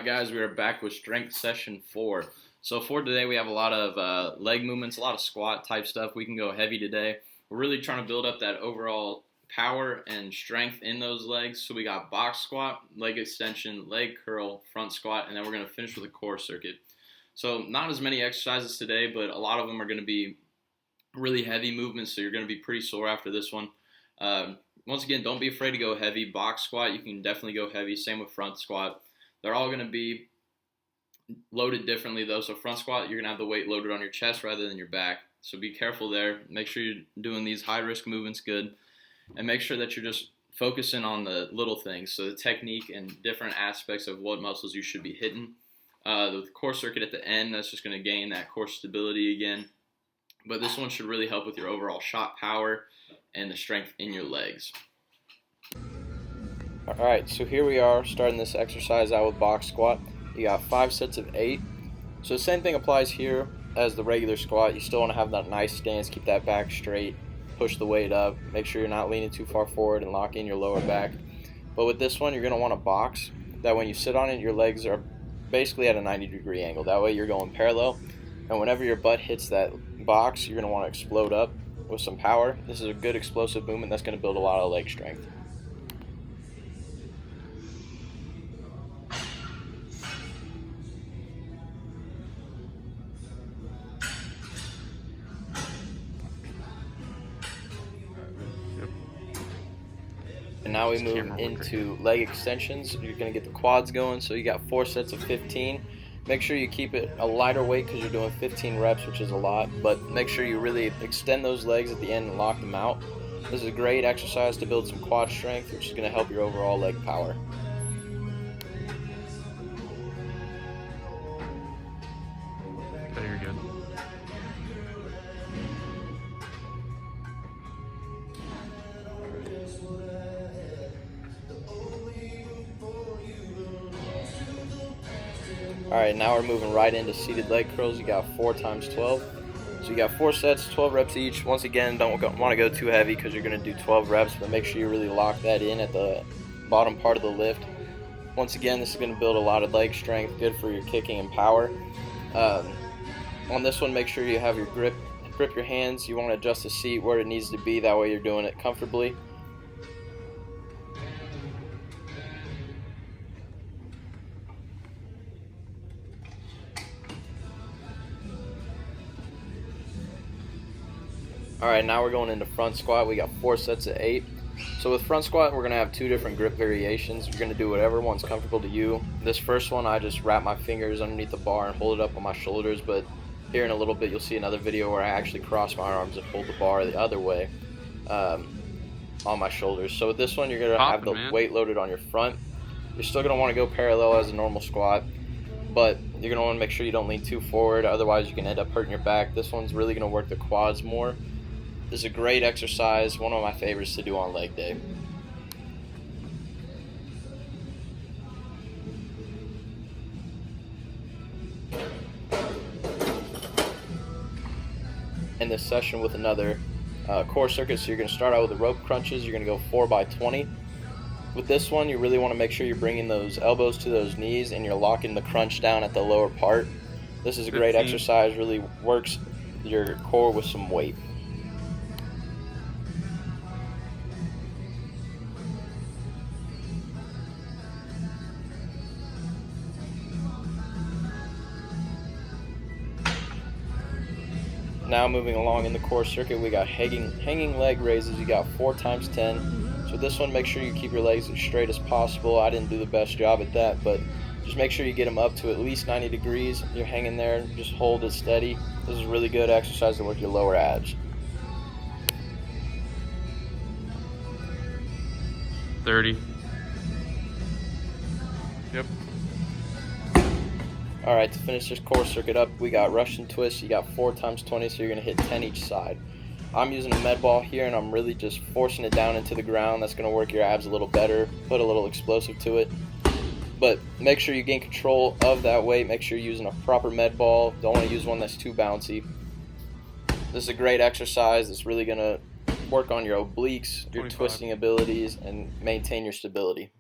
Guys, we are back with strength session 4. So for today we have a lot of leg movements, a lot of squat type stuff. We can go heavy today. We're really trying to build up that overall power and strength in those legs. So we got box squat, leg extension, leg curl, front squat, and then we're going to finish with a core circuit. So not as many exercises today, but a lot of them are going to be really heavy movements, so you're going to be pretty sore after this one. Once again, don't be afraid to go heavy. Box squat, you can definitely go heavy. Same with front squat. They're all going to be loaded differently though. So front squat, you're going to have the weight loaded on your chest rather than your back. So be careful there. Make sure you're doing these high risk movements good. And make sure that you're just focusing on the little things. So the technique and different aspects of what muscles you should be hitting. The core circuit at the end, that's just going to gain that core stability again. But this one should really help with your overall shot power and the strength in your legs. Alright, so here we are starting this exercise out with box squat. You got 5 sets of 8. So the same thing applies here as the regular squat. You still want to have that nice stance, keep that back straight, push the weight up, make sure you're not leaning too far forward and lock in your lower back. But with this one, you're going to want to box. That when you sit on it, your legs are basically at a 90-degree angle. That way you're going parallel. And whenever your butt hits that box, you're going to want to explode up with some power. This is a good explosive movement that's going to build a lot of leg strength. And now we move into leg extensions. You're going to get the quads going. So you got 4 sets of 15. Make sure you keep it a lighter weight because you're doing 15 reps, which is a lot. But make sure you really extend those legs at the end and lock them out. This is a great exercise to build some quad strength, which is going to help your overall leg power. Okay, you're good. Alright, now we're moving right into seated leg curls. You got 4 times 12. So you got 4 sets, 12 reps each. Once again, don't want to go too heavy because you're going to do 12 reps, but make sure you really lock that in at the bottom part of the lift. Once again, this is going to build a lot of leg strength, good for your kicking and power. On this one, make sure you have your grip your hands. You want to adjust the seat where it needs to be, that way you're doing it comfortably. Alright, now we're going into front squat. We got 4 sets of 8. So with front squat, we're going to have 2 different grip variations. You're going to do whatever one's comfortable to you. This first one, I just wrap my fingers underneath the bar and hold it up on my shoulders, but here in a little bit you'll see another video where I actually cross my arms and hold the bar the other way on my shoulders. So with this one, you're going to have the weight loaded on your front. You're still going to want to go parallel as a normal squat, but you're going to want to make sure you don't lean too forward, otherwise you can end up hurting your back. This one's really going to work the quads more. This is a great exercise, one of my favorites to do on leg day. In this session with another core circuit, so you're going to start out with the rope crunches. You're going to go 4 by 20. With this one, you really want to make sure you're bringing those elbows to those knees and you're locking the crunch down at the lower part. This is a great exercise, really works your core with some weight. Now moving along in the core circuit, we got hanging leg raises. You got 4 times 10. So this one, make sure you keep your legs as straight as possible. I didn't do the best job at that, but just make sure you get them up to at least 90 degrees. You're hanging there, just hold it steady. This is a really good exercise to work your lower abs. 30. Yep. Alright, to finish this core circuit up, we got Russian twists. You got 4 times 20, so you're going to hit 10 each side. I'm using a med ball here, and I'm really just forcing it down into the ground. That's going to work your abs a little better, put a little explosive to it. But make sure you gain control of that weight. Make sure you're using a proper med ball. Don't want to use one that's too bouncy. This is a great exercise. It's really going to work on your obliques, your 25. twisting abilities, and maintain your stability.